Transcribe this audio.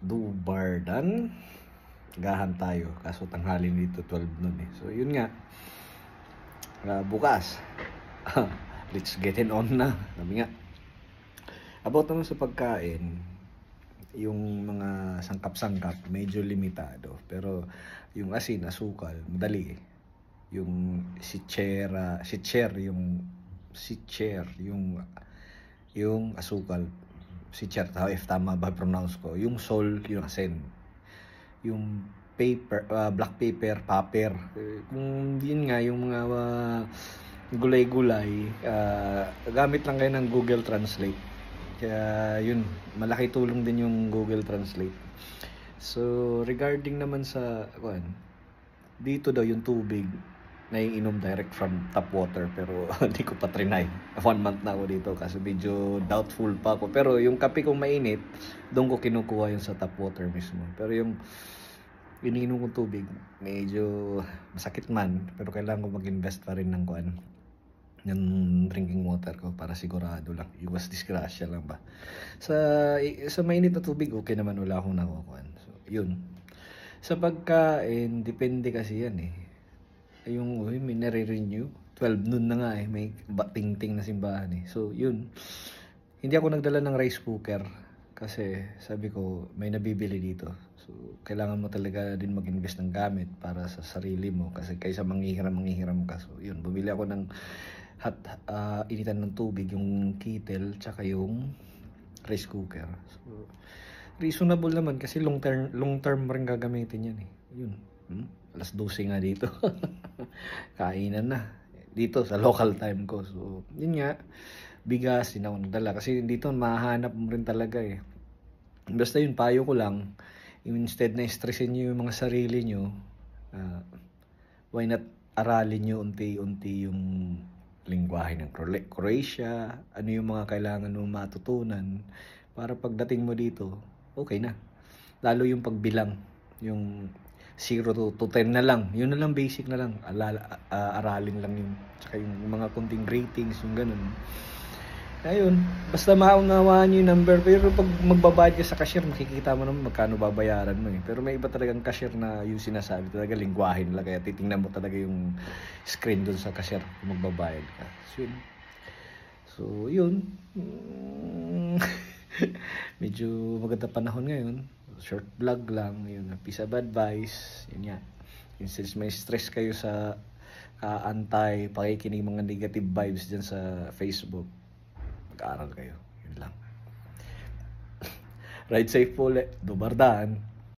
Dubardan. Gahan tayo. Kaso tanghali dito 12 nun eh. So yun nga. Bukas. Let's get it on na. Sabi nga. About naman sa pagkain, yung mga sangkap-sangkap medyo limitado. Pero yung asin, asukal, madali eh. Yung sitcher, yung asukal, sitcher, if tama ba pronounce ko. Yung sol, yung asin. Yung paper, black paper. Kung yun nga, yung mga gulay-gulay, gamit lang kayo ng Google Translate. Kaya yun, malaki tulong din yung Google Translate. So, regarding naman sa, dito daw yung tubig, naiinom direct from tap water, pero hindi ko pa trinay. 1 month na ako dito kasi medyo doubtful pa ako. Pero yung kape kong mainit, doon ko kinukuha yung sa tap water mismo. Pero yung iniinom kong tubig, medyo masakit man, pero kailangan ko mag-invest pa rin ng ng drinking water ko para sigurado lang. Iwas disgrasya lang ba. Sa mainit na tubig, okay naman, wala akong nakukuhan. So, yun. Sa pagkain, depende kasi yan eh. Yung may nare-renew. 12 noon na nga eh. May ting-ting na simbahan eh. So, yun. Hindi ako nagdala ng rice cooker kasi sabi ko, may nabibili dito. So, kailangan mo talaga din mag-invest ng gamit para sa sarili mo kasi kaysa manghihiram ka. So, yun. Bumili ako ng initan ng tubig, yung kettle, tsaka yung rice cooker. So, reasonable naman kasi long term rin gagamitin yan eh. Yun. Alas 12 nga dito. Kainan na. Dito sa local time ko. So, yun nga. Bigas, din ako nagdala. Kasi dito, mahanap mo rin talaga eh. Basta yun, payo ko lang. Instead na stressin nyo yung mga sarili nyo, why not aralin nyo unti-unti yung lingwahe ng Croatia, ano yung mga kailangan mo matutunan para pagdating mo dito, okay na. Lalo yung pagbilang, yung 0 to 10 na lang, yun na lang, basic na lang, aralin lang yun. Tsaka yung mga kunting ratings, yung ganun. Ayun, basta maunawaan nyo yung number. Pero pag magbabayad ka sa cashier, makikita mo naman magkano babayaran mo eh. Pero may iba talagang cashier na yung sinasabi talaga, lingwahe nila. Kaya titingnan mo talaga yung screen dun sa cashier kung magbabayad ka. So yun. Medyo maganda panahon ngayon. Short vlog lang. Yun, piece of advice. Yun nga. Since may stress kayo sa pakikinig mga negative vibes dyan sa Facebook, mag-aaral kayo. Yun lang. Ride safe po ulit. Dubardan.